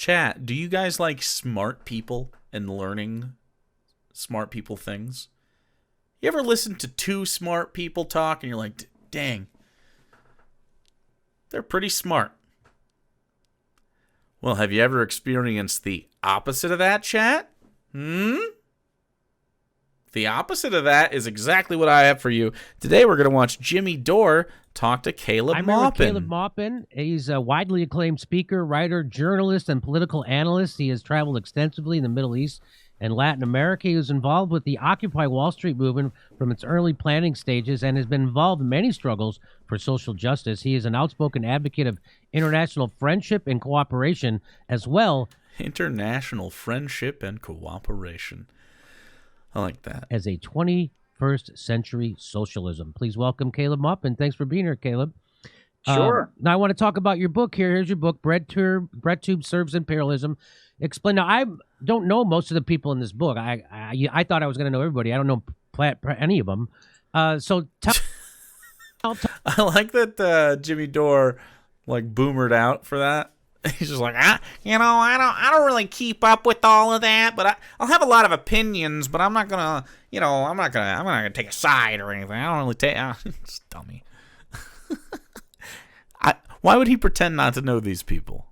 chat, do you guys like smart people and learning smart people things? You ever listen to two smart people talk and you're like, dang, they're pretty smart? Well, have you ever experienced the opposite of that, chat? The opposite of that is exactly what I have for you. Today we're going to watch Jimmy Dore talk to Caleb Maupin. I remember Caleb Maupin. He's a widely acclaimed speaker, writer, journalist, and political analyst. He has traveled extensively in the Middle East and Latin America. He was involved with the Occupy Wall Street movement from its early planning stages and has been involved in many struggles for social justice. He is an outspoken advocate of international friendship and cooperation as well. International friendship and cooperation. I like that. As a 21st century socialism. Please welcome Caleb Maupin. Thanks for being here, Caleb. Sure. Now I want to talk about your book here. Here's your book, BreadTube Serves Imperialism. Explain. Now, I don't know most of the people in this book. I thought I was going to know everybody. I don't know any of them. So tell. I like that Jimmy Dore like boomered out for that. He's just like, I don't really keep up with all of that, but I'll have a lot of opinions, but I'm not gonna take a side or anything. I don't really take. It's dummy. Why would he pretend not to know these people?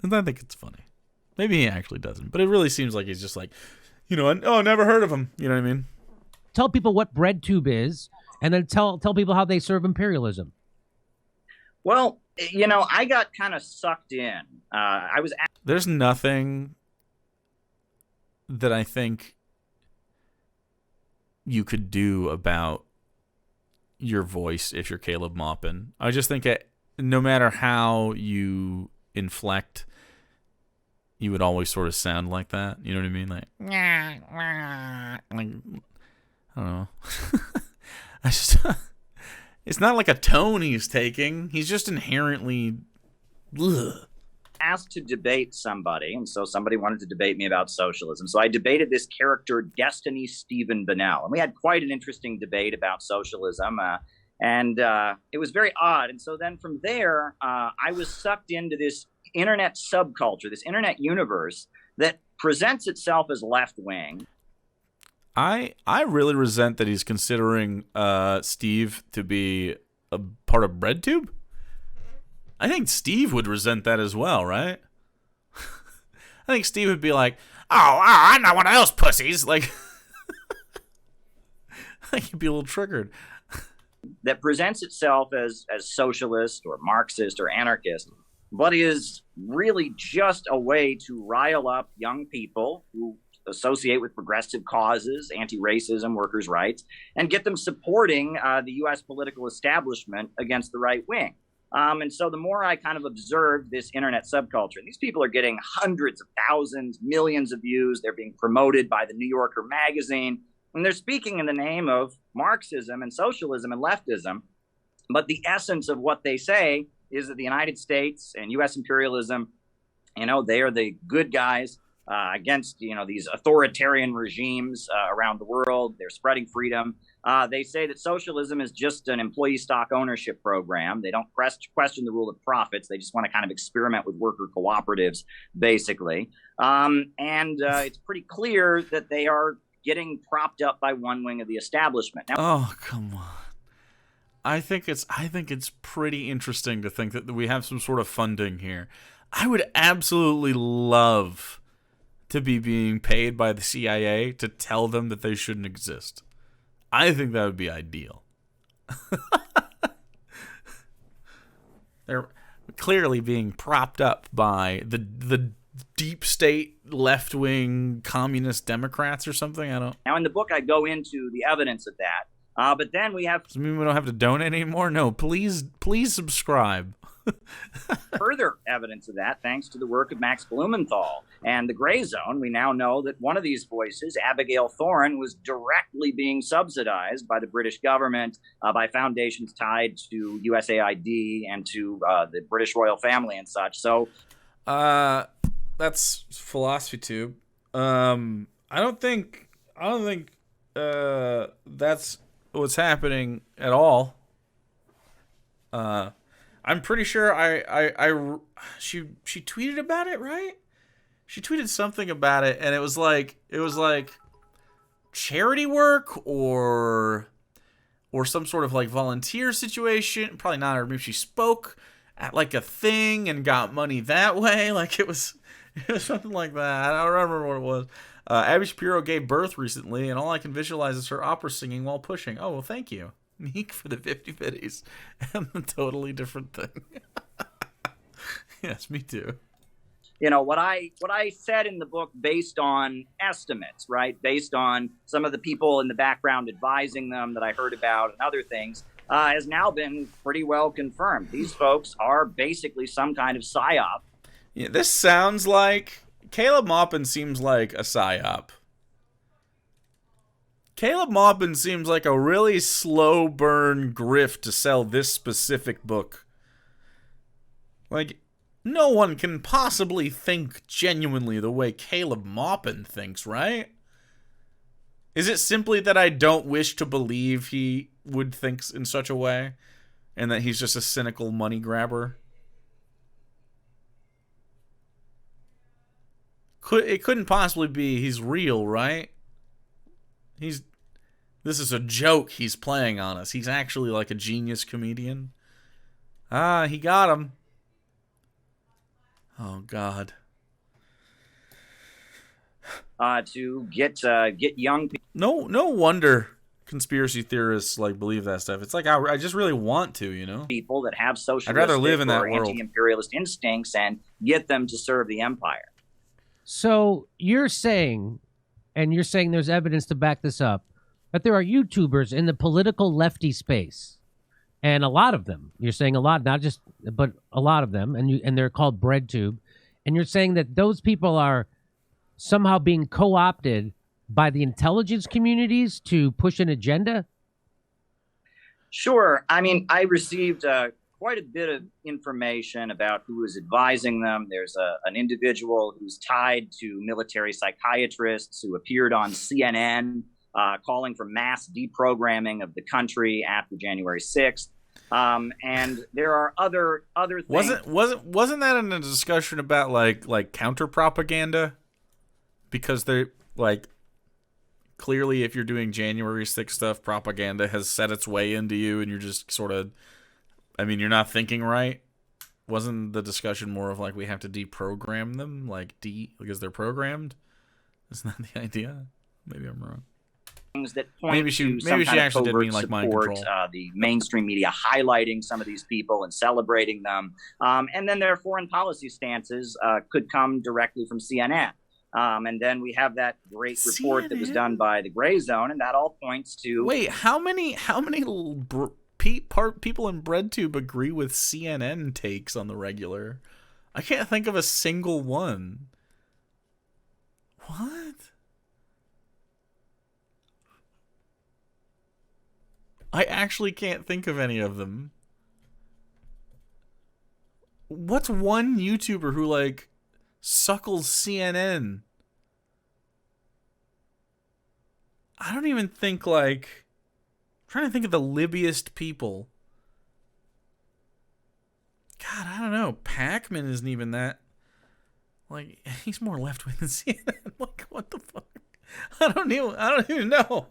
I think it's funny. Maybe he actually doesn't, but it really seems like he's just like, never heard of him. You know what I mean? Tell people what BreadTube is, and then tell people how they serve imperialism. Well, I got kind of sucked in. There's nothing that I think you could do about your voice if you're Caleb Maupin. I just think no matter how you inflect, you would always sort of sound like that. You know what I mean? Like I don't know. It's not like a tone he's taking. He's just inherently asked to debate somebody, and so somebody wanted to debate me about socialism. So I debated this character, Destiny Stephen Bennell, and we had quite an interesting debate about socialism, and it was very odd. And so then from there, I was sucked into this internet subculture, this internet universe that presents itself as left-wing. I really resent that he's considering Steve to be a part of BreadTube. I think Steve would resent that as well, right? I think Steve would be like, oh, I'm not one of those pussies. Like, I think he'd be a little triggered. That presents itself as socialist or Marxist or anarchist, but is really just a way to rile up young people who associate with progressive causes, anti-racism, workers' rights, and get them supporting the U.S. political establishment against the right wing. And so the more I kind of observed this internet subculture, these people are getting hundreds of thousands, millions of views. They're being promoted by the New Yorker magazine, and they're speaking in the name of Marxism and socialism and leftism. But the essence of what they say is that the United States and U.S. imperialism, they are the good guys against, these authoritarian regimes around the world. They're spreading freedom. They say that socialism is just an employee stock ownership program. They don't question the rule of profits. They just want to kind of experiment with worker cooperatives, basically. It's pretty clear that they are getting propped up by one wing of the establishment. Now, oh, come on. I think it's pretty interesting to think that we have some sort of funding here. I would absolutely love to be being paid by the CIA to tell them that they shouldn't exist. I think that would be ideal. They're clearly being propped up by the deep state left-wing communist Democrats or something. Now in the book I go into the evidence of that. But then we have... Does it mean we don't have to donate anymore? No, please subscribe. Further evidence of that, thanks to the work of Max Blumenthal and the Gray Zone. We now know that one of these voices, Abigail Thorne, was directly being subsidized by the British government, by foundations tied to USAID and to the British royal family and such. So, that's Philosophy Tube. I don't think that's what's happening at all. I'm pretty sure she tweeted about it, right? She tweeted something about it, and it was like charity work or some sort of like volunteer situation. Probably not. Or maybe she spoke at like a thing and got money that way. Like it was something like that. I don't remember what it was. Abby Shapiro gave birth recently, and all I can visualize is her opera singing while pushing. Oh, well, thank you, Meek, for the 50 bitties and the totally different thing. Yes, me too. You know, what I said in the book, based on estimates, right? Based on some of the people in the background advising them that I heard about and other things, has now been pretty well confirmed. These folks are basically some kind of psyop. Yeah, this sounds like... Caleb Maupin seems like a psyop. Caleb Maupin seems like a really slow burn grift to sell this specific book. Like... No one can possibly think genuinely the way Caleb Maupin thinks, right? Is it simply that I don't wish to believe he would think in such a way? And that he's just a cynical money grabber? It couldn't possibly be he's real, right? This is a joke he's playing on us. He's actually like a genius comedian. Ah, he got him. Oh God! To get young people. No wonder conspiracy theorists like believe that stuff. It's like I just really want to, you know. People that have socialistic I'd rather live in that or world. Anti-imperialist instincts and get them to serve the empire. So you're saying there's evidence to back this up, that there are YouTubers in the political lefty space. And a lot of them, you're saying a lot, not just, but a lot of them, and they're called BreadTube. And you're saying that those people are somehow being co-opted by the intelligence communities to push an agenda? Sure. I mean, I received quite a bit of information about who is advising them. There's an individual who's tied to military psychiatrists who appeared on CNN calling for mass deprogramming of the country after January 6th. And there are other things. Wasn't that in a discussion about like counter propaganda? Because they're like, clearly if you're doing January 6th stuff, propaganda has set its way into you and you're just sort of, I mean, you're not thinking right. Wasn't the discussion more of like we have to deprogram them, because they're programmed? Isn't that the idea? Maybe I'm wrong. Things that point maybe she actually did mean like mind control. The mainstream media highlighting some of these people and celebrating them, and then their foreign policy stances could come directly from CNN. And then we have that great report that was done by the Gray Zone, and that all points to. Wait, how many people in BreadTube agree with CNN takes on the regular? I can't think of a single one. What? I actually can't think of any of them. What's one YouTuber who, like, suckles CNN? I don't even think, like... I'm trying to think of the libbiest people. God, I don't know. Pac-Man isn't even that... Like, he's more left-wing than CNN. Like, what the fuck? I don't even know.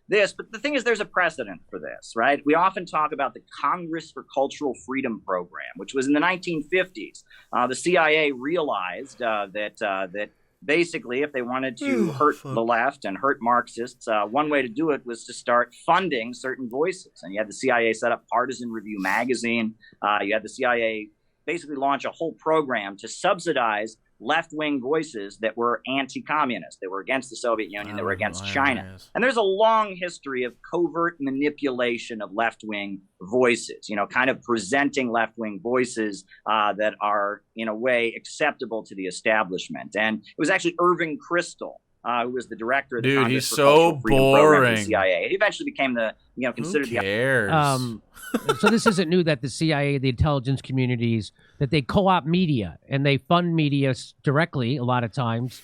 But the thing is, there's a precedent for this, right? We often talk about the Congress for Cultural Freedom program, which was in the 1950s. The CIA realized that basically, if they wanted to hurt the left and hurt Marxists, one way to do it was to start funding certain voices. And you had the CIA set up Partisan Review magazine. You had the CIA basically launch a whole program to subsidize left-wing voices that were anti-communist, that were against the Soviet Union, that were against China. Yes. And there's a long history of covert manipulation of left-wing voices, kind of presenting left-wing voices that are, in a way, acceptable to the establishment. And it was actually Irving Kristol, who was the director of the Congress for Cultural Freedom program at the CIA. It eventually became considered Who cares? So this isn't new that the CIA, the intelligence communities, that they co-opt media and they fund media directly a lot of times,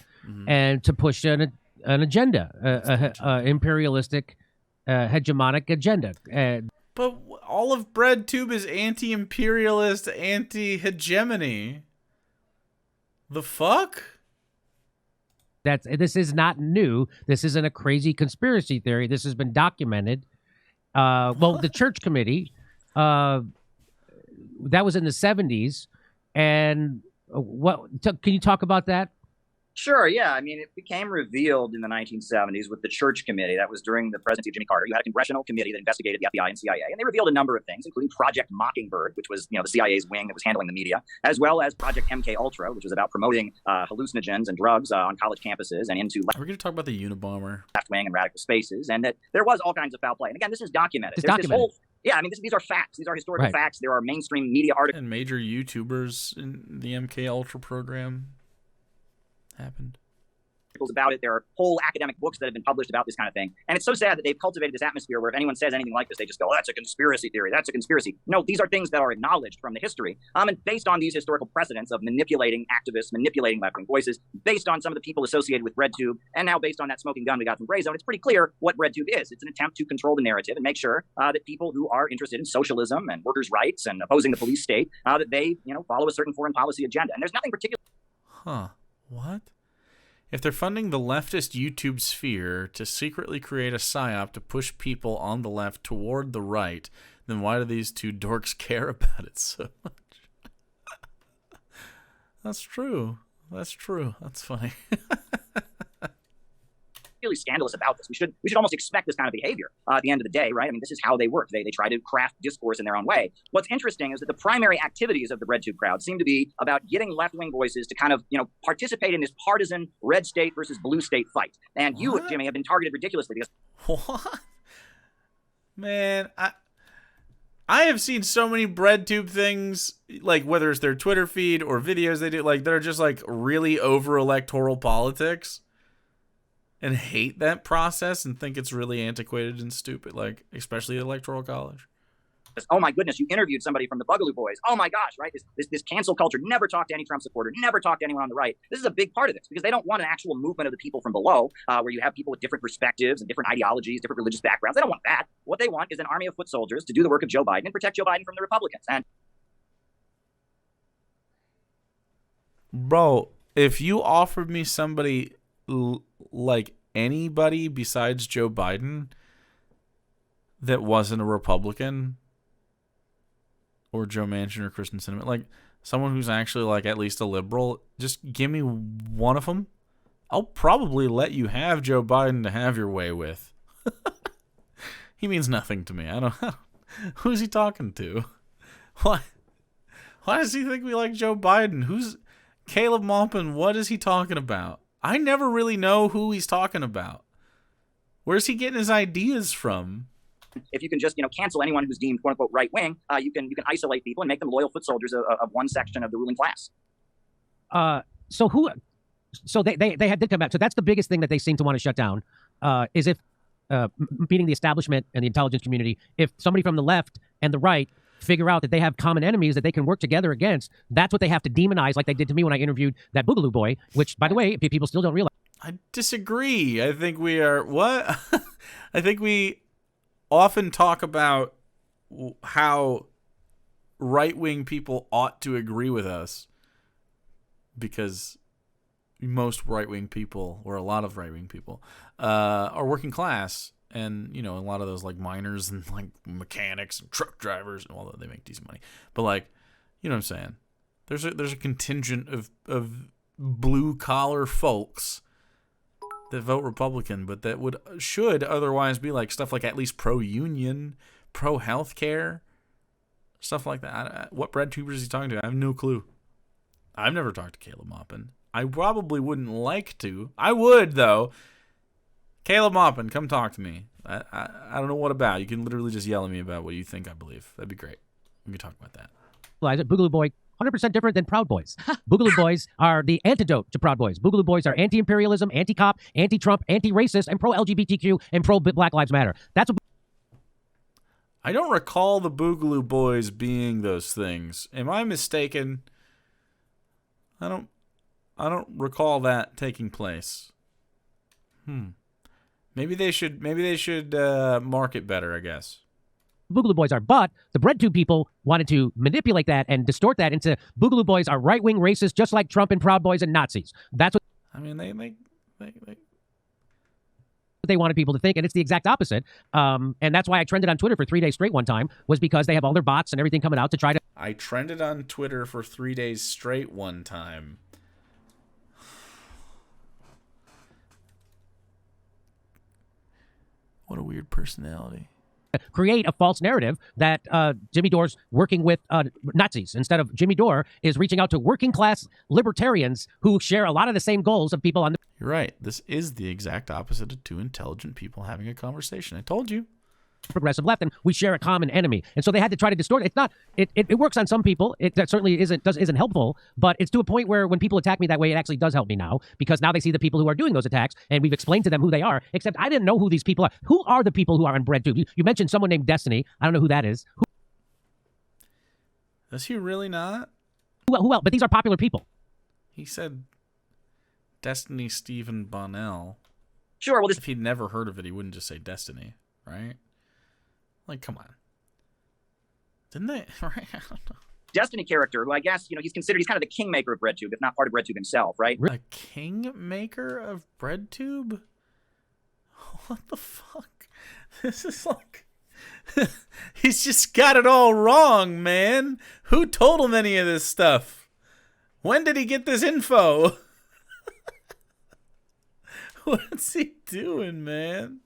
and to push an agenda, imperialistic, hegemonic agenda. But all of BreadTube is anti-imperialist, anti-hegemony. The fuck? This is not new. This isn't a crazy conspiracy theory. This has been documented. Well, the church committee, that was in the 70s. And can you talk about that? Sure, yeah. I mean, it became revealed in the 1970s with the Church Committee. That was during the presidency of Jimmy Carter. You had a congressional committee that investigated the FBI and CIA, and they revealed a number of things, including Project Mockingbird, which was, the CIA's wing that was handling the media, as well as Project MK Ultra, which was about promoting hallucinogens and drugs on college campuses and into We're going to talk about the Unabomber, left-wing and radical spaces, and that there was all kinds of foul play. And again, this is documented. It's documented. Yeah, I mean, these are facts. These are historical facts. There are mainstream media articles. And major YouTubers in the MK Ultra program happened. About it. There are whole academic books that have been published about this kind of thing. And it's so sad that they've cultivated this atmosphere where if anyone says anything like this, they just go, oh, that's a conspiracy theory. That's a conspiracy. No, these are things that are acknowledged from the history. And based on these historical precedents of manipulating activists, manipulating left-wing voices, based on some of the people associated with BreadTube, and now based on that smoking gun we got from Gray Zone, it's pretty clear what BreadTube is. It's an attempt to control the narrative and make sure that people who are interested in socialism and workers' rights and opposing the police state, that they, follow a certain foreign policy agenda. And there's nothing particular. Huh. What? If they're funding the leftist YouTube sphere to secretly create a psyop to push people on the left toward the right, then why do these two dorks care about it so much? That's true. That's funny. Really scandalous about this. We should almost expect this kind of behavior at the end of the day, right? I mean, this is how they work. They try to craft discourse in their own way. What's interesting is that the primary activities of the BreadTube crowd seem to be about getting left-wing voices to kind of, participate in this partisan red state versus blue state fight. And you, Jimmy, have been targeted ridiculously because what? Man, I have seen so many BreadTube things, like whether it's their Twitter feed or videos they do, like they're just like really over electoral politics. And hate that process and think it's really antiquated and stupid, like especially the Electoral College. Oh my goodness, you interviewed somebody from the Boogaloo Boys. Oh my gosh, right? This cancel culture. Never talk to any Trump supporter. Never talk to anyone on the right. This is a big part of this because they don't want an actual movement of the people from below, where you have people with different perspectives and different ideologies, different religious backgrounds. They don't want that. What they want is an army of foot soldiers to do the work of Joe Biden and protect Joe Biden from the Republicans. And bro, if you offered me somebody like anybody besides Joe Biden that wasn't a Republican or Joe Manchin or Kristen Sinema, like someone who's actually like at least a liberal, just give me one of them. I'll probably let you have Joe Biden to have your way with. He means nothing to me. I don't know. Who's he talking to? Why does he think we like Joe Biden? Who's Caleb Maupin? What is he talking about? I never really know who he's talking about. Where's he getting his ideas from? If you can just, cancel anyone who's deemed "quote unquote" right wing, you can isolate people and make them loyal foot soldiers of one section of the ruling class. So they did come back. So that's the biggest thing that they seem to want to shut down. Is if meeting the establishment and the intelligence community, if somebody from the left and the right figure out that they have common enemies that they can work together against, that's what they have to demonize, like they did to me when I interviewed that Boogaloo boy, which, by the way, people still don't realize. I disagree. I think we are... What? I think we often talk about how right-wing people ought to agree with us because most right-wing people, or a lot of right-wing people, are working class. And, a lot of those, like, miners and, like, mechanics and truck drivers, and although they make decent money. But, like, you know what I'm saying? There's a contingent of blue-collar folks that vote Republican, but that should otherwise be, like, stuff like at least pro-union, pro-healthcare, stuff like that. What BreadTubers is he talking to? I have no clue. I've never talked to Caleb Maupin. I probably wouldn't like to. I would, though. Caleb Maupin, come talk to me. I don't know what about. You can literally just yell at me about what you think I believe. That'd be great. We can talk about that. Boogaloo Boy, 100% different than Proud Boys. Boogaloo Boys are the antidote to Proud Boys. Boogaloo Boys are anti-imperialism, anti-cop, anti-Trump, anti-racist, and pro-LGBTQ, and pro-Black Lives Matter. That's what... I don't recall the Boogaloo Boys being those things. Am I mistaken? I don't recall that taking place. Maybe they should market better, I guess. Boogaloo Boys are. But the BreadTube people wanted to manipulate that and distort that into Boogaloo Boys are right-wing racists, just like Trump and Proud Boys and Nazis. That's what I mean, they wanted people to think, and it's the exact opposite. And that's why I trended on Twitter for 3 days straight one time, was because they have all their bots and everything coming out to try to... I trended on Twitter for 3 days straight one time. What a weird personality. Create a false narrative that Jimmy Dore's working with Nazis, instead of Jimmy Dore is reaching out to working class libertarians who share a lot of the same goals of people on the... You're right. This is the exact opposite of two intelligent people having a conversation. I told you. Progressive left, and we share a common enemy, and so they had to try to distort it. It's not. It works on some people. That certainly isn't helpful, but it's to a point where when people attack me that way, it actually does help me now, because now they see the people who are doing those attacks, and we've explained to them who they are. Except I didn't know who these people are. Who are the people who are on BreadTube? You mentioned someone named Destiny. I don't know who that is. Is he really not? Who else? But these are popular people. He said Destiny Stephen Bonnell. Sure. Well, if he'd never heard of it, he wouldn't just say Destiny, right? Like, come on. Didn't they? Right? I don't know. Destiny character, who I guess, he's kind of the kingmaker of BreadTube, if not part of BreadTube himself, right? A kingmaker of BreadTube? What the fuck? This is like... He's just got it all wrong, man. Who told him any of this stuff? When did he get this info? What's he doing, man?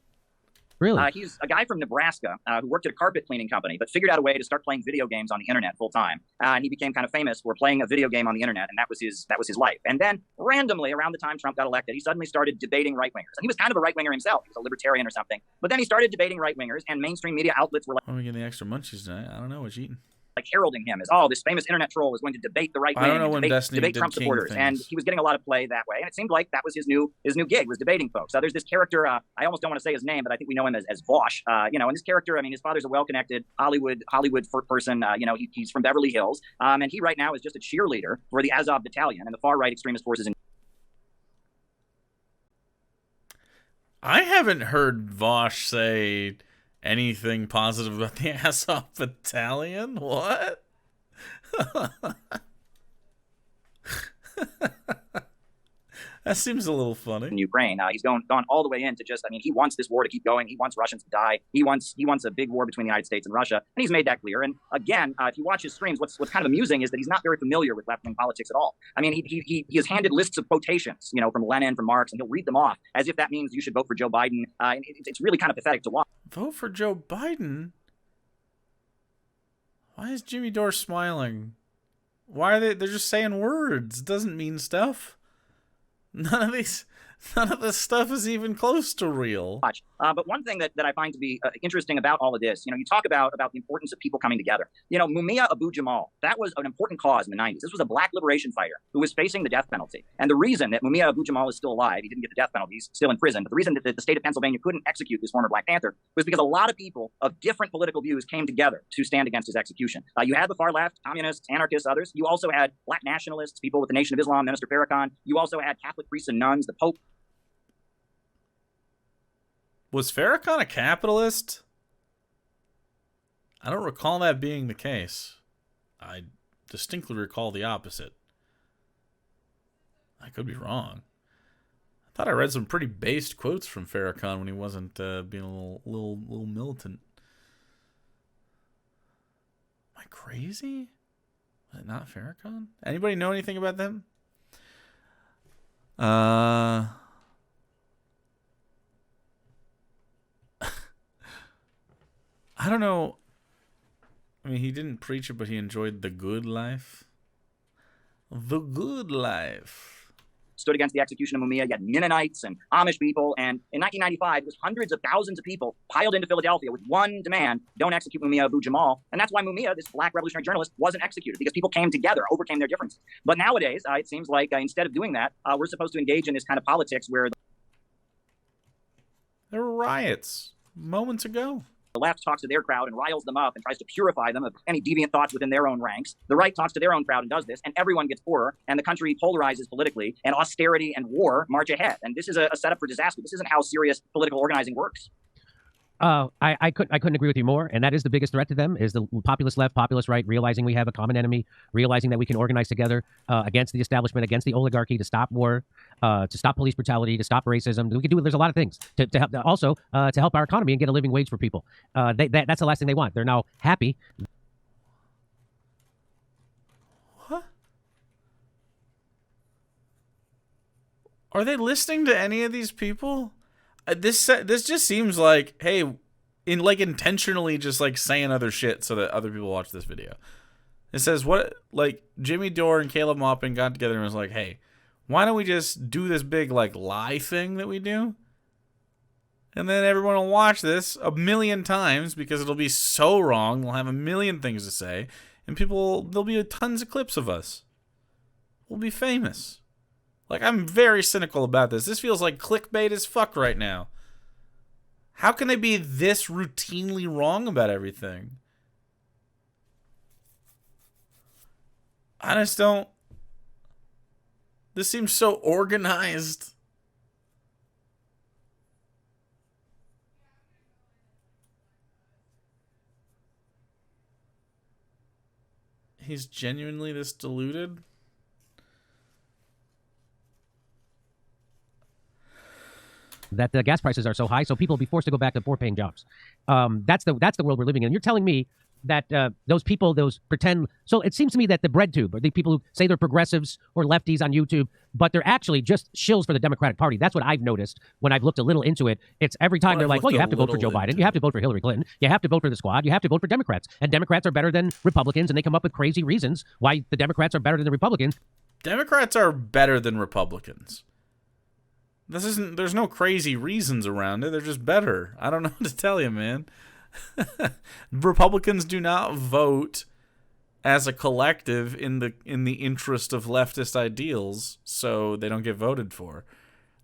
Really? He's a guy from Nebraska who worked at a carpet cleaning company, but figured out a way to start playing video games on the internet full time. And he became kind of famous for playing a video game on the internet, and that was his life. And then randomly, around the time Trump got elected, he suddenly started debating right-wingers. And he was kind of a right-winger himself. He was a libertarian or something. But then he started debating right-wingers, and mainstream media outlets were like... Why are we getting the extra munchies tonight? I don't know what you're eating. Like heralding him as, this famous internet troll is going to debate the right wing, I don't know when Destiny debate did Trump supporters, things. and he was getting a lot of play that way. And it seemed like that was his new gig, was debating folks. There's this character, I almost don't want to say his name, but I think we know him as Vosh. And this character, I mean, his father's a well-connected Hollywood person. He's from Beverly Hills, and he right now is just a cheerleader for the Azov Battalion and the far-right extremist forces in... I haven't heard Vosh say anything positive about the Azov Battalion? What? That seems a little funny. In Ukraine, he's gone all the way into he wants this war to keep going. He wants Russians to die. He wants a big war between the United States and Russia, and he's made that clear. And again, if you watch his streams, what's kind of amusing is that he's not very familiar with left-wing politics at all. I mean, he has handed lists of quotations, from Lenin, from Marx, and he'll read them off as if that means you should vote for Joe Biden. And it's really kind of pathetic to watch. Vote for Joe Biden? Why is Jimmy Dore smiling? Why are they're just saying words? It doesn't mean stuff. None of this stuff is even close to real. But one thing that I find to be interesting about all of this, you talk about the importance of people coming together. Mumia Abu-Jamal, that was an important cause in the 90s. This was a black liberation fighter who was facing the death penalty. And the reason that Mumia Abu-Jamal is still alive, he didn't get the death penalty, he's still in prison, but the reason that the state of Pennsylvania couldn't execute this former Black Panther was because a lot of people of different political views came together to stand against his execution. You had the far left, communists, anarchists, others. You also had black nationalists, people with the Nation of Islam, Minister Farrakhan. You also had Catholic priests and nuns, the Pope. Was Farrakhan a capitalist? I don't recall that being the case. I distinctly recall the opposite. I could be wrong. I thought I read some pretty based quotes from Farrakhan when he wasn't being a little militant. Am I crazy? Was it not Farrakhan? Anybody know anything about them? I don't know. I mean, he didn't preach it, but he enjoyed the good life. The good life. Stood against the execution of Mumia. You had Mennonites and Amish people. And in 1995, it was hundreds of thousands of people piled into Philadelphia with one demand: don't execute Mumia Abu-Jamal. And that's why Mumia, this black revolutionary journalist, wasn't executed, because people came together, overcame their differences. But nowadays, it seems like instead of doing that, we're supposed to engage in this kind of politics where... There were riots moments ago. The left talks to their crowd and riles them up and tries to purify them of any deviant thoughts within their own ranks. The right talks to their own crowd and does this, and everyone gets poorer, and the country polarizes politically, and austerity and war march ahead. And this is a setup for disaster. This isn't how serious political organizing works. I couldn't agree with you more, and that is the biggest threat to them: is the populist left, populist right, realizing we have a common enemy, realizing that we can organize together against the establishment, against the oligarchy, to stop war, to stop police brutality, to stop racism. We can do. There's a lot of things to help. Also, to help our economy and get a living wage for people. That's the last thing they want. They're now happy. What? Are they listening to any of these people? This just seems like, hey, intentionally just like saying other shit so that other people watch this video. It says what, like, Jimmy Dore and Caleb Maupin got together and was like, hey, why don't we just do this big like lie thing that we do, and then everyone will watch this a million times because it'll be so wrong. We'll have a million things to say, and there'll be tons of clips of us. We'll be famous. Like, I'm very cynical about this. This feels like clickbait as fuck right now. How can they be this routinely wrong about everything? I just don't... This seems so organized. He's genuinely this deluded? That the gas prices are so high, so people will be forced to go back to poor-paying jobs. That's the world we're living in. You're telling me that those people, those pretend... So it seems to me that the BreadTube, or the people who say they're progressives or lefties on YouTube, but they're actually just shills for the Democratic Party. That's what I've noticed when I've looked a little into it. It's every time they're like, well, you have to vote for Joe Biden, you have to vote for Hillary Clinton, you have to vote for the Squad, you have to vote for Democrats. And Democrats are better than Republicans, and they come up with crazy reasons why the Democrats are better than the Republicans. Democrats are better than Republicans. There's no crazy reasons around it. They're just better. I don't know what to tell you, man. Republicans do not vote as a collective in the interest of leftist ideals, so they don't get voted for.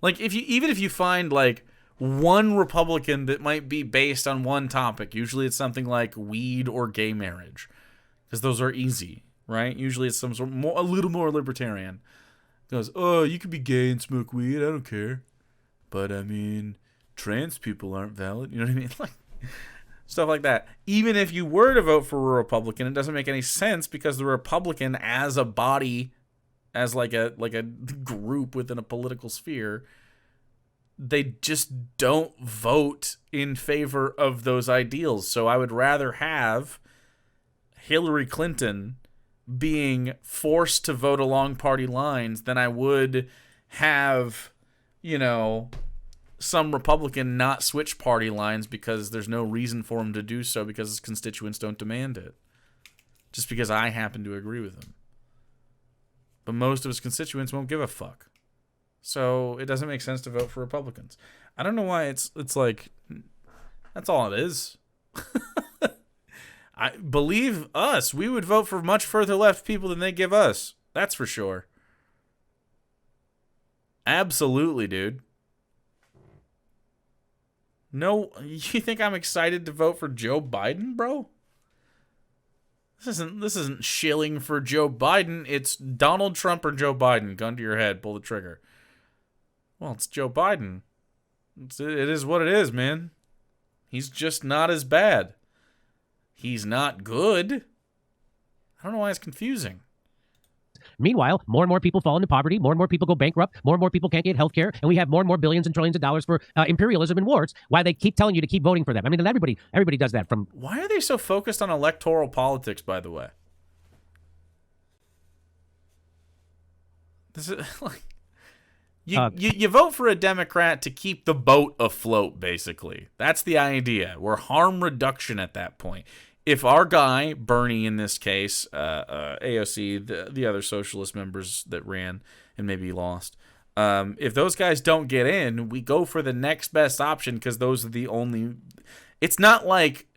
Like, even if you find like one Republican that might be based on one topic, usually it's something like weed or gay marriage, because those are easy, right? Usually it's some sort of a little more libertarian. Goes, oh, you can be gay and smoke weed, I don't care. But, I mean, trans people aren't valid. You know what I mean? Like, stuff like that. Even if you were to vote for a Republican, it doesn't make any sense because the Republican as a body, as like a group within a political sphere, they just don't vote in favor of those ideals. So I would rather have Hillary Clinton being forced to vote along party lines than I would have, some Republican not switch party lines because there's no reason for him to do so because his constituents don't demand it. Just because I happen to agree with him. But most of his constituents won't give a fuck. So it doesn't make sense to vote for Republicans. I don't know why it's like, that's all it is. I believe us, we would vote for much further left people than they give us. That's for sure. Absolutely, dude. No, you think I'm excited to vote for Joe Biden, bro? This isn't shilling for Joe Biden. It's Donald Trump or Joe Biden. Gun to your head, pull the trigger. Well, it's Joe Biden. It is what it is, man. He's just not as bad. He's not good. I don't know why it's confusing. Meanwhile, more and more people fall into poverty, more and more people go bankrupt, more and more people can't get health care, and we have more and more billions and trillions of dollars for imperialism and wars, why they keep telling you to keep voting for them. I mean, and everybody does that. Why are they so focused on electoral politics, by the way? This is like... You vote for a Democrat to keep the boat afloat, basically. That's the idea. We're harm reduction at that point. If our guy, Bernie in this case, AOC, the other socialist members that ran and maybe lost, if those guys don't get in, we go for the next best option because those are the only... It's not like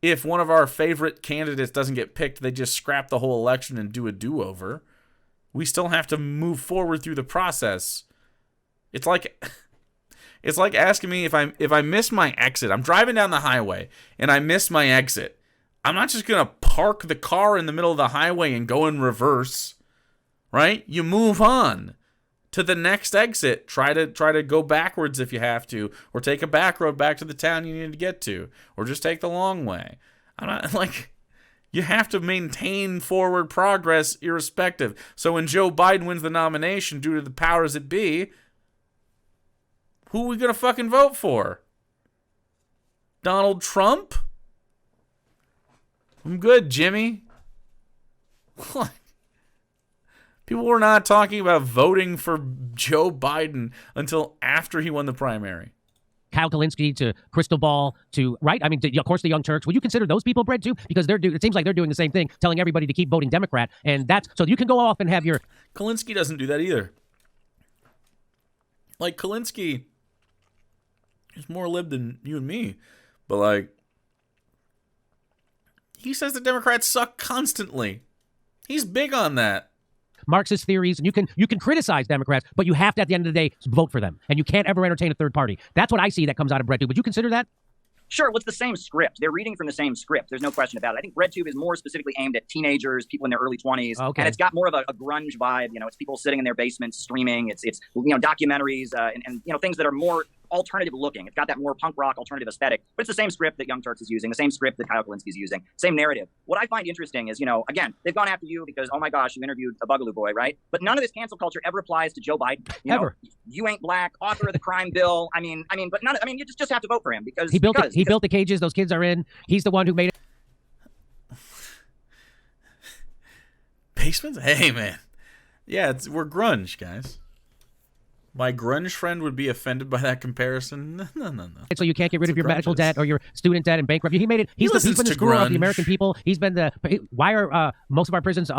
if one of our favorite candidates doesn't get picked, they just scrap the whole election and do a do-over. We still have to move forward through the process. It's like asking me if I miss my exit. I'm driving down the highway and I miss my exit. I'm not just going to park the car in the middle of the highway and go in reverse, right? You move on to the next exit. Try to go backwards if you have to, or take a back road back to the town you need to get to, or just take the long way. I'm not like, you have to maintain forward progress irrespective. So when Joe Biden wins the nomination due to the powers that be, who are we gonna fucking vote for? Donald Trump? I'm good, Jimmy. People were not talking about voting for Joe Biden until after he won the primary. Kyle Kalinske to Crystal Ball to, right? I mean, of course, the Young Turks. Would you consider those people BreadTube? Because it seems like they're doing the same thing, telling everybody to keep voting Democrat. And that's, so you can go off and have your... Kalinske doesn't do that either. Like, Kalinske is more lib than you and me. But, like, he says the Democrats suck constantly. He's big on that. Marxist theories, and you can criticize Democrats, but you have to, at the end of the day, vote for them. And you can't ever entertain a third party. That's what I see that comes out of BreadTube. Would you consider that? Sure, well, it's the same script. They're reading from the same script. There's no question about it. I think BreadTube is more specifically aimed at teenagers, people in their early 20s, and it's got more of a grunge vibe. You know, it's people sitting in their basements streaming. It's documentaries and things that are more alternative looking. It's got that more punk rock alternative aesthetic, but it's the same script that Young Turks is using, the same script that Kyle Kalinske is using, same narrative. What I find interesting is, again, they've gone after you because, oh my gosh, you interviewed a Bugaloo boy, right? But none of this cancel culture ever applies to Joe Biden. You ain't black, author of the crime bill. You just have to vote for him because he built the cages those kids are in. He's the one who made it. Basements? Hey, man. Yeah, we're grunge, guys. My grunge friend would be offended by that comparison. No. So you can't get rid of your medical debt or your student debt and bankrupt. He made it. He's been the screw of the American people. He's been why are most of our prisons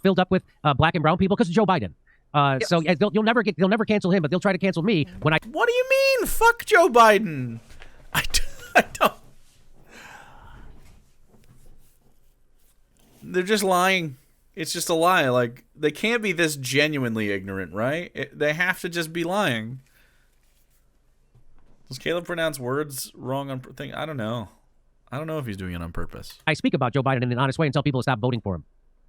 filled up with black and brown people? Because of Joe Biden. So they'll never cancel him, but they'll try to cancel me when I. What do you mean? Fuck Joe Biden. I don't. They're just lying. It's just a lie. Like, they can't be this genuinely ignorant, right? They have to just be lying. Does Caleb pronounce words wrong on thing? I don't know. I don't know if he's doing it on purpose. I speak about Joe Biden in an honest way and tell people to stop voting for him.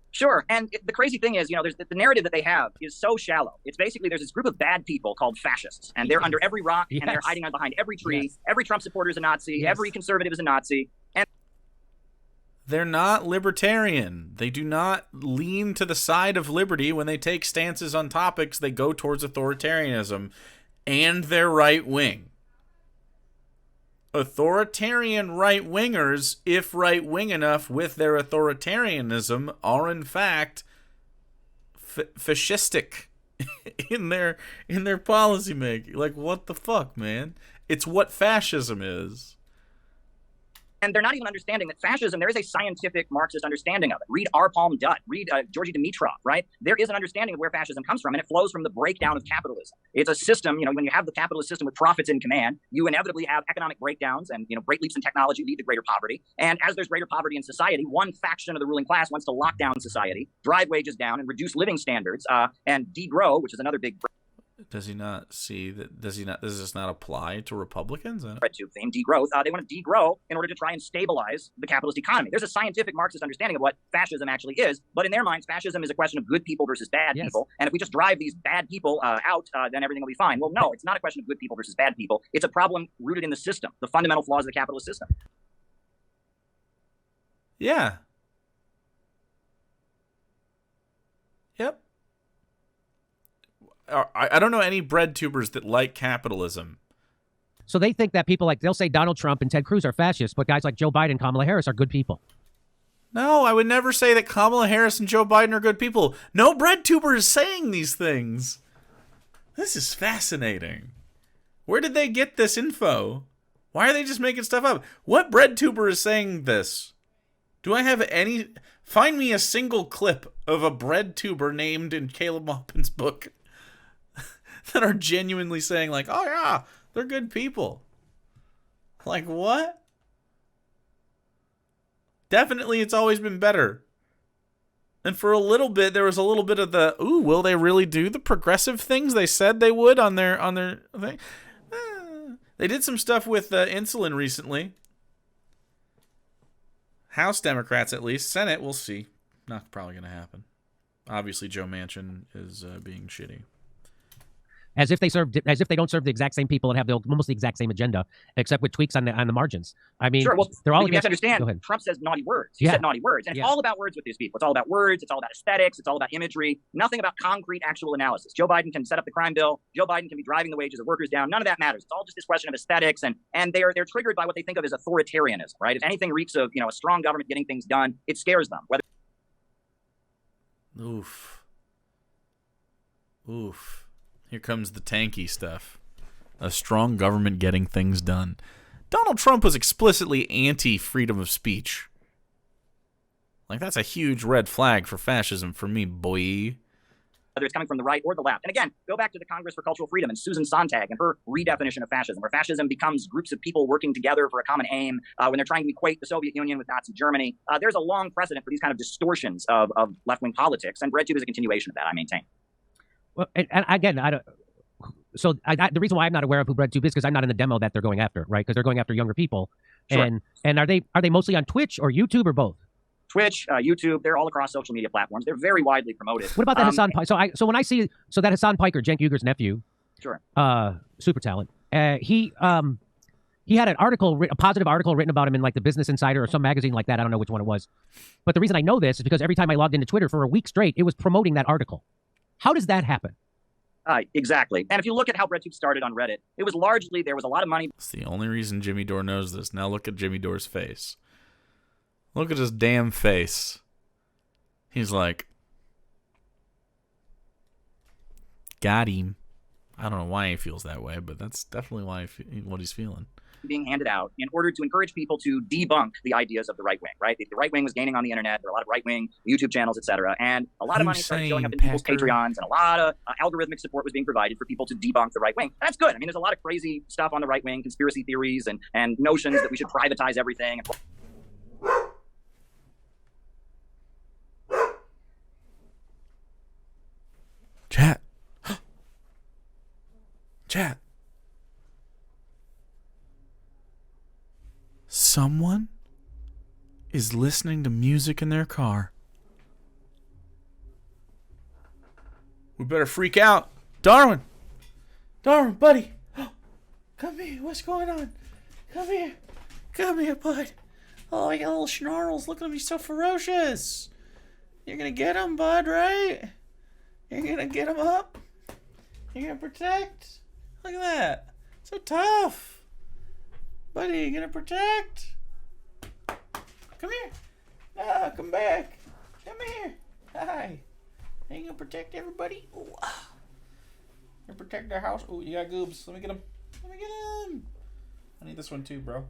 Sure. And the crazy thing is, there's the narrative that they have is so shallow. It's basically there's this group of bad people called fascists, and they're under every rock, and they're hiding behind every tree. Yes. Every Trump supporter is a Nazi. Yes. Every conservative is a Nazi. And they're not libertarian. They do not lean to the side of liberty. When they take stances on topics, they go towards authoritarianism, and they're right-wing. Authoritarian right-wingers, if right-wing enough with their authoritarianism, are in fact fascistic in their policy making. Like, what the fuck, man? It's what fascism is. And they're not even understanding that fascism, there is a scientific Marxist understanding of it. Read R. Palm Dutt, read Georgy Dimitrov, right? There is an understanding of where fascism comes from, and it flows from the breakdown of capitalism. It's a system, when you have the capitalist system with profits in command, you inevitably have economic breakdowns, and, great leaps in technology lead to greater poverty. And as there's greater poverty in society, one faction of the ruling class wants to lock down society, drive wages down, and reduce living standards, and degrow, which is another big... Does he not see that? Does this not apply to Republicans? BreadTube fame, degrowth. They want to degrow in order to try and stabilize the capitalist economy. There's a scientific Marxist understanding of what fascism actually is, but in their minds, fascism is a question of good people versus bad people. And if we just drive these bad people out, then everything will be fine. Well, no, it's not a question of good people versus bad people. It's a problem rooted in the system, the fundamental flaws of the capitalist system. Yeah. Yep. I don't know any BreadTubers that like capitalism. So they think that people they'll say Donald Trump and Ted Cruz are fascists, but guys like Joe Biden and Kamala Harris are good people. No, I would never say that Kamala Harris and Joe Biden are good people. No BreadTuber is saying these things. This is fascinating. Where did they get this info? Why are they just making stuff up? What BreadTuber is saying this? Do I have any... Find me a single clip of a BreadTuber named in Caleb Maupin's book that are genuinely saying, like, oh yeah, they're good people. Like, what? Definitely it's always been better. And for a little bit, there was a little bit of the, ooh, will they really do the progressive things they said they would on their thing? They did some stuff with insulin recently. House Democrats, at least. Senate, we'll see. Not probably going to happen. Obviously, Joe Manchin is being shitty. as if they don't serve the exact same people and have almost the exact same agenda, except with tweaks on the margins. I mean, sure. Well, they're all. You have to understand. Trump says naughty words. He said naughty words, and it's all about words with these people. It's all about words. It's all about aesthetics. It's all about imagery. Nothing about concrete, actual analysis. Joe Biden can set up the crime bill. Joe Biden can be driving the wages of workers down. None of that matters. It's all just this question of aesthetics, and they're triggered by what they think of as authoritarianism. Right? If anything reeks of a strong government getting things done, it scares them. Oof. Here comes the tanky stuff. A strong government getting things done. Donald Trump was explicitly anti-freedom of speech. Like, that's a huge red flag for fascism for me, boy. Whether it's coming from the right or the left. And again, go back to the Congress for Cultural Freedom and Susan Sontag and her redefinition of fascism, where fascism becomes groups of people working together for a common aim when they're trying to equate the Soviet Union with Nazi Germany. There's a long precedent for these kind of distortions of left-wing politics, and BreadTube is a continuation of that, I maintain. Well, and again, I don't. So the reason why I'm not aware of who BreadTube is because I'm not in the demo that they're going after, right? Because they're going after younger people. Sure. And are they mostly on Twitch or YouTube or both? Twitch, YouTube, they're all across social media platforms. They're very widely promoted. What about that Hassan Piker? So when I see that Hassan Piker, Cenk Uyghur's nephew, sure, super talent. He had an article, a positive article written about him in like the Business Insider or some magazine like that. I don't know which one it was. But the reason I know this is because every time I logged into Twitter for a week straight, it was promoting that article. How does that happen? Exactly. And if you look at how BreadTube started on Reddit, it was largely, there was a lot of money. It's the only reason Jimmy Dore knows this. Now look at Jimmy Dore's face. Look at his damn face. He's like, got him. I don't know why he feels that way, but that's definitely what he's feeling. Being handed out in order to encourage people to debunk the ideas of the right wing, right? The right wing was gaining on the internet. There are a lot of right wing YouTube channels, etc. And a lot of money started showing up in people's Patreons, and a lot of algorithmic support was being provided for people to debunk the right wing. That's good. I mean, there's a lot of crazy stuff on the right wing, conspiracy theories and notions that we should privatize everything. Chat. Someone is listening to music in their car. We better freak out. Darwin, buddy. Come here. What's going on? Come here, bud. Oh, I got little snarls. Look at me, so ferocious. You're gonna get him, bud, right? You're gonna get him up. You're gonna protect. Look at that. So tough. Buddy, you gonna protect? Come here. Ah, come back. Come here. Hi. Are you gonna protect everybody? Ooh. Gonna protect their house. Oh, you got goobs. Let me get him. I need this one too, bro.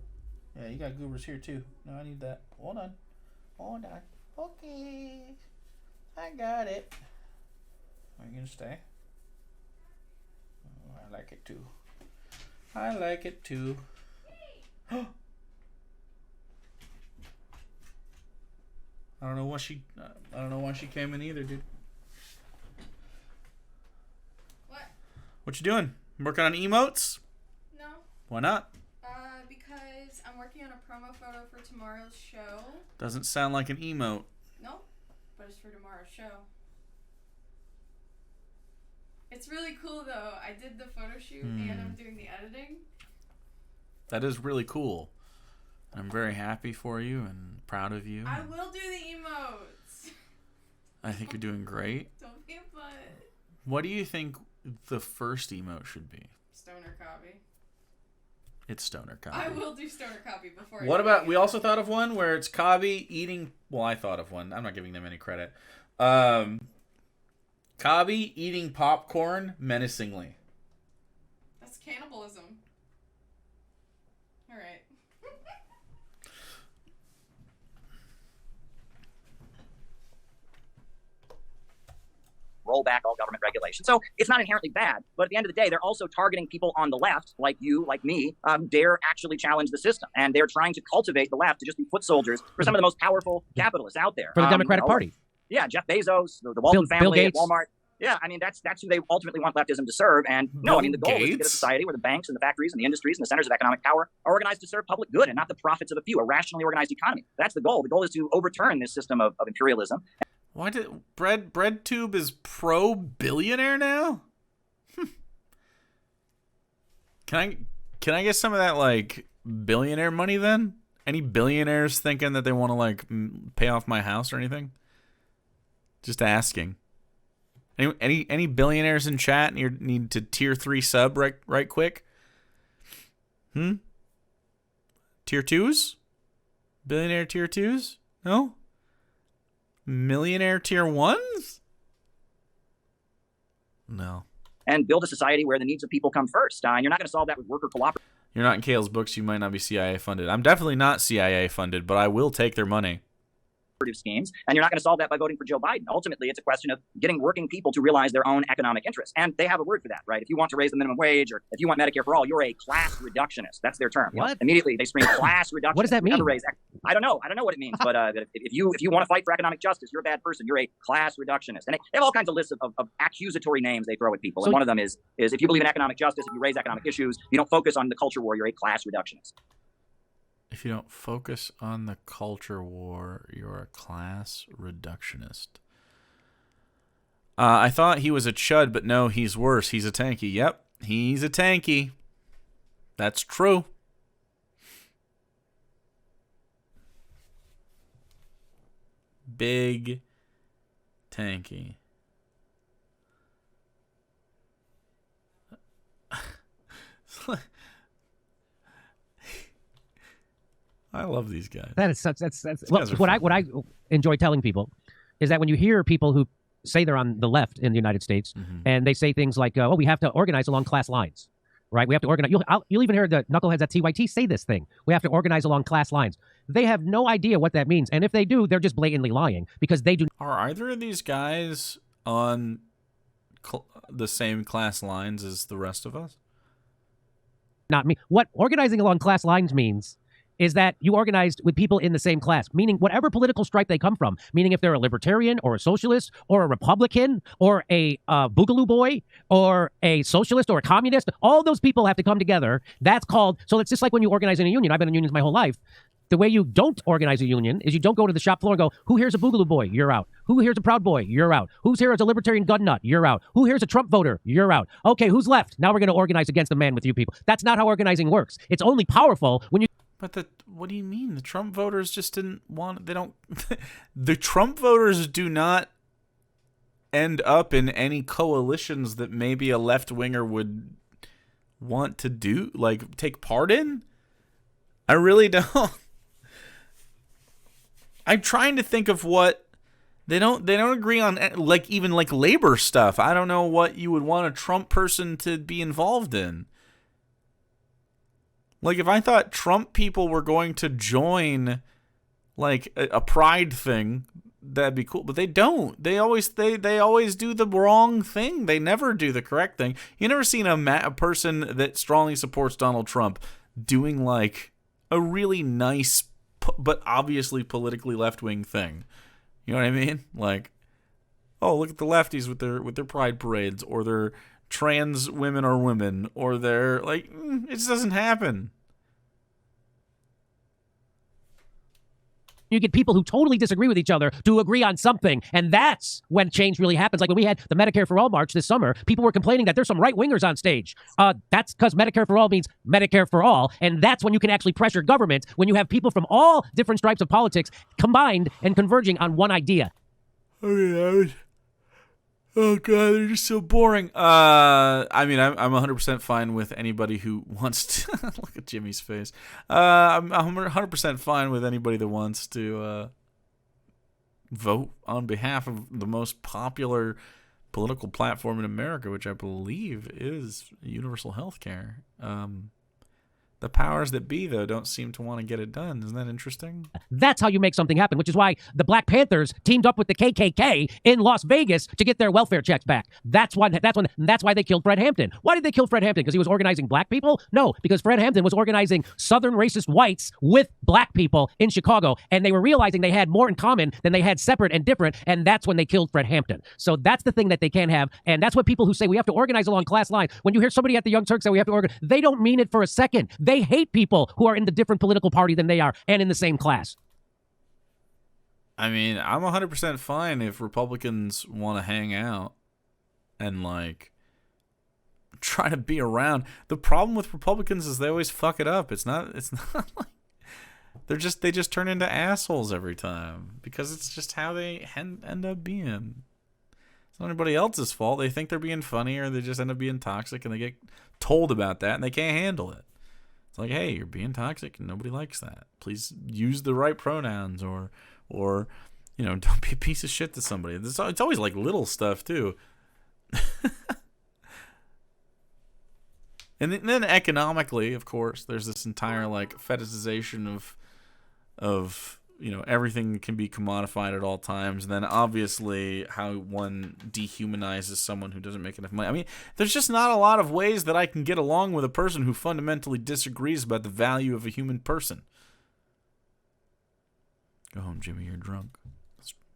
Yeah, you got goobers here too. No, I need that. Hold on. Okay. I got it. Are you gonna stay? Oh, I like it too. I don't know why she came in either, dude. What you doing? Working on emotes? No. Why not? Because I'm working on a promo photo for tomorrow's show. Doesn't sound like an emote. Nope. But it's for tomorrow's show. It's really cool though. I did the photo shoot and I'm doing the editing. That is really cool. I'm very happy for you and proud of you. I will do the emotes. I think you're doing great. Don't be a butt. What do you think the first emote should be? Stoner copy. It's stoner copy. I will do stoner copy before. What about, we also thought of one where it's Cobby eating, well, I thought of one. I'm not giving them any credit. Cobby eating popcorn menacingly. That's cannibalism. All right. Roll back all government regulation. So it's not inherently bad, but at the end of the day, they're also targeting people on the left, like you, like me, dare actually challenge the system. And they're trying to cultivate the left to just be foot soldiers for some of the most powerful capitalists out there. For the Democratic Party. Yeah, Jeff Bezos, the Walton family at Walmart. Yeah, I mean, that's who they ultimately want leftism to serve. And no, I mean, the goal is to get a society where the banks and the factories and the industries and the centers of economic power are organized to serve public good and not the profits of a few, a rationally organized economy. That's the goal. The goal is to overturn this system of imperialism. Why did BreadTube is pro-billionaire now? Can I get some of that like billionaire money then? Any billionaires thinking that they want to like pay off my house or anything? Just asking. Any billionaires in chat need to tier 3 sub right quick? Tier 2s? Billionaire tier 2s? No? Millionaire tier 1s? No. And build a society where the needs of people come first. And you're not going to solve that with worker cooperative You're not in Kale's books, you might not be CIA funded. I'm definitely not CIA funded, but I will take their money. schemes, and you're not going to solve that by voting for Joe Biden. Ultimately, it's a question of getting working people to realize their own economic interests, and they have a word for that, right? If you want to raise the minimum wage, or if you want Medicare for all, you're a class reductionist. That's their term. What? Immediately they scream class reductionist. What does that mean? I don't know what it means, but if you want to fight for economic justice, you're a bad person. You're a class reductionist, and they have all kinds of lists of accusatory names they throw at people. And one of them is if you believe in economic justice, if you raise economic issues, you don't focus on the culture war, you're a class reductionist. If you don't focus on the culture war, you're a class reductionist. I thought he was a chud, but no, he's worse. He's a tanky. Yep, he's a tanky. That's true. Big tanky. I love these guys. That's well, what I enjoy telling people is that when you hear people who say they're on the left in the United States, and they say things like, "Oh, we have to organize along class lines," right? We have to organize. You'll even hear the knuckleheads at TYT say this thing. We have to organize along class lines. They have no idea what that means, and if they do, they're just blatantly lying because they do. Are either of these guys on the same class lines as the rest of us? Not me. What organizing along class lines means is that you organized with people in the same class, meaning whatever political stripe they come from, meaning if they're a libertarian or a socialist or a Republican or a boogaloo boy or a socialist or a communist, all those people have to come together. That's called, so it's just like when you organize in a union. I've been in unions my whole life. The way you don't organize a union is you don't go to the shop floor and go, who here's a boogaloo boy? You're out. Who here's a Proud Boy? You're out. Who's here as a libertarian gun nut? You're out. Who here's a Trump voter? You're out. Okay, who's left? Now we're going to organize against the man with you people. That's not how organizing works. It's only powerful when you... But what do you mean? The Trump voters just didn't want, they don't, the Trump voters do not end up in any coalitions that maybe a left-winger would want to do, like, take part in? I really don't. I'm trying to think of what, they don't agree on, like, even like labor stuff. I don't know what you would want a Trump person to be involved in. Like, if I thought Trump people were going to join, like, a pride thing, that'd be cool. But they don't. They always do the wrong thing. They never do the correct thing. You never seen a person that strongly supports Donald Trump doing, like, a really nice, but obviously politically left-wing thing. You know what I mean? Like, oh, look at the lefties with their pride parades, or their trans women are women, or they're, like, it just doesn't happen. You get people who totally disagree with each other to agree on something, and that's when change really happens. Like when we had the Medicare for All march this summer, people were complaining that there's some right-wingers on stage. That's because Medicare for All means Medicare for all, and that's when you can actually pressure government, when you have people from all different stripes of politics combined and converging on one idea. Oh god, they're just so boring. I mean, I'm 100% fine with anybody who wants to look at Jimmy's face. I'm 100% fine with anybody that wants to vote on behalf of the most popular political platform in America, which I believe is universal health care. The powers that be, though, don't seem to want to get it done. Isn't that interesting? That's how you make something happen, which is why the Black Panthers teamed up with the KKK in Las Vegas to get their welfare checks back. That's why they killed Fred Hampton. Why did they kill Fred Hampton? Because he was organizing black people? No, because Fred Hampton was organizing Southern racist whites with black people in Chicago, and they were realizing they had more in common than they had separate and different, and that's when they killed Fred Hampton. So that's the thing that they can't have, and that's what people who say we have to organize along class lines, when you hear somebody at the Young Turks say we have to organize, they don't mean it for a second. They hate people who are in the different political party than they are and in the same class. I mean, I'm 100% fine if Republicans want to hang out and, like, try to be around. The problem with Republicans is they always fuck it up. It's not like they just turn into assholes every time because it's just how they end up being. It's not anybody else's fault. They think they're being funny or they just end up being toxic and they get told about that and they can't handle it. It's like, hey, you're being toxic and nobody likes that. Please use the right pronouns or don't be a piece of shit to somebody. It's always like little stuff too. And then economically, of course, there's this entire like fetishization of everything can be commodified at all times. And then obviously how one dehumanizes someone who doesn't make enough money. I mean, there's just not a lot of ways that I can get along with a person who fundamentally disagrees about the value of a human person. Go home, Jimmy, you're drunk.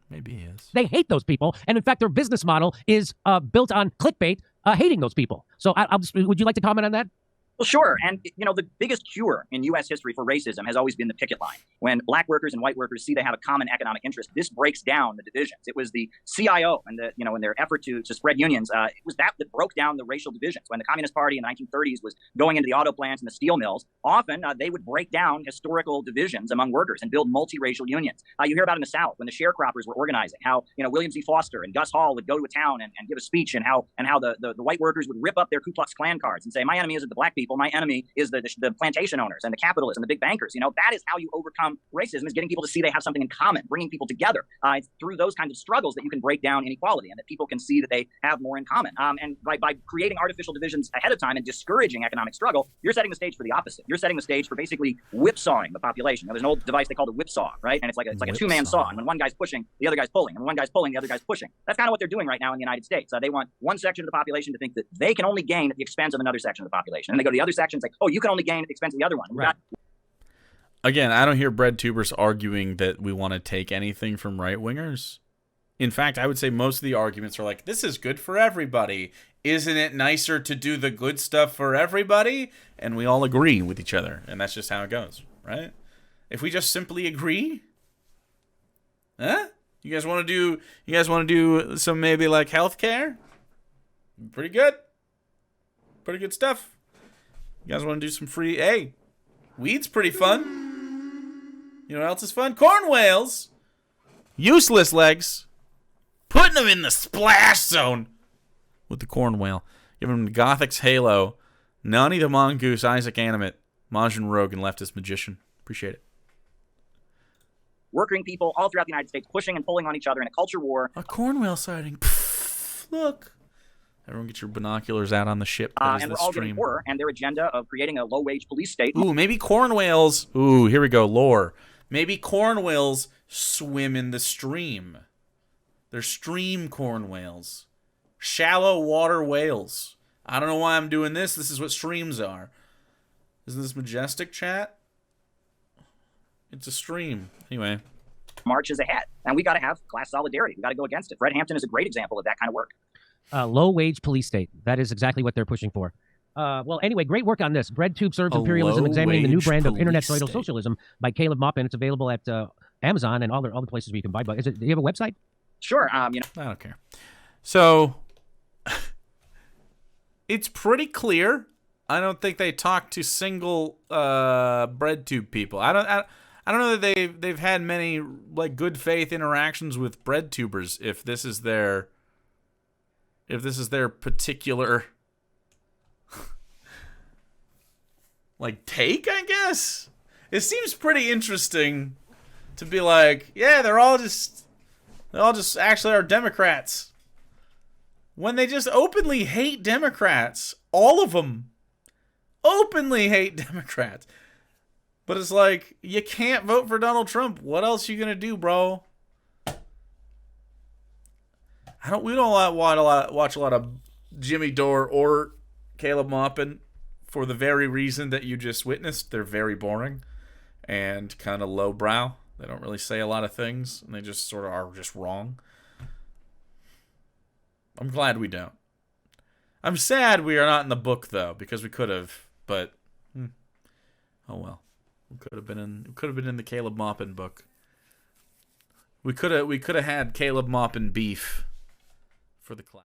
Maybe he is. They hate those people. And in fact, their business model is built on clickbait, hating those people. So would you like to comment on that? Well, sure. And, the biggest cure in U.S. history for racism has always been the picket line. When black workers and white workers see they have a common economic interest, this breaks down the divisions. It was the CIO and in their effort to spread unions, it was that broke down the racial divisions. When the Communist Party in the 1930s was going into the auto plants and the steel mills, often they would break down historical divisions among workers and build multiracial unions. You hear about in the South when the sharecroppers were organizing, how, William Z. Foster and Gus Hall would go to a town and give a speech and how the white workers would rip up their Ku Klux Klan cards and say, my enemy isn't the black people, my enemy is the plantation owners and the capitalists and the big bankers. That is how you overcome racism, is getting people to see they have something in common, bringing people together. It's through those kinds of struggles that you can break down inequality and that people can see that they have more in common. And by creating artificial divisions ahead of time and discouraging economic struggle, you're setting the stage for the opposite. You're setting the stage for basically whipsawing the population. There's an old device they call the whipsaw, right? And it's like a two-man saw. And when one guy's pushing, the other guy's pulling. And when one guy's pulling, the other guy's pushing. That's kind of what they're doing right now in the United States. They want one section of the population to think that they can only gain at the expense of another section of the population. And they go to the other section and say, oh, you can only gain at the expense of the other one. Right. Again, I don't hear BreadTubers arguing that we want to take anything from right-wingers. In fact, I would say most of the arguments are like, this is good for everybody. Isn't it nicer to do the good stuff for everybody? And we all agree with each other. And that's just how it goes, right? If we just simply agree, huh? You guys want to do some maybe like healthcare? Pretty good. Pretty good stuff. You guys want to do some free, hey, weed's pretty fun. You know what else is fun? Corn whales. Useless legs. Putting them in the splash zone with the corn whale. Giving them Gothic's Halo. Nani the Mongoose, Isaac Animate, Majin Rogue, and Leftist Magician. Appreciate it. Working people all throughout the United States pushing and pulling on each other in a culture war. A corn whale sighting. Pfft, look. Everyone get your binoculars out on the ship. And we're all getting poorer, and their agenda of creating a low-wage police state. Ooh, maybe corn whales. Ooh, here we go, lore. Maybe corn whales swim in the stream. They're stream corn whales. Shallow water whales. I don't know why I'm doing this. This is what streams are. Isn't this majestic, chat? It's a stream. Anyway. Marches ahead. And we got to have class solidarity. We got to go against it. Fred Hampton is a great example of that kind of work. Low-wage police state. That is exactly what they're pushing for. Well, anyway, great work on this. BreadTube serves imperialism, examining the new brand of internet-social socialism by Caleb Maupin. It's available at Amazon and all the places where you can buy books. Do you have a website? Sure. I don't care. So, it's pretty clear. I don't think they talk to single BreadTube people. I don't know that they've had many like good faith interactions with BreadTubers if this is their particular like take, I guess. It seems pretty interesting to be like, yeah, they all just actually are Democrats. When they just openly hate Democrats. All of them openly hate Democrats. But it's like, you can't vote for Donald Trump. What else you gonna do, bro? We don't watch a lot of Jimmy Dore or Caleb Maupin for the very reason that you just witnessed. They're very boring and kind of lowbrow. They don't really say a lot of things, and they just sort of are just wrong. I'm glad we don't. I'm sad we are not in the book though, because we could have. But oh well, we could have been in the Caleb Maupin book. We could have had Caleb Maupin beef for the class.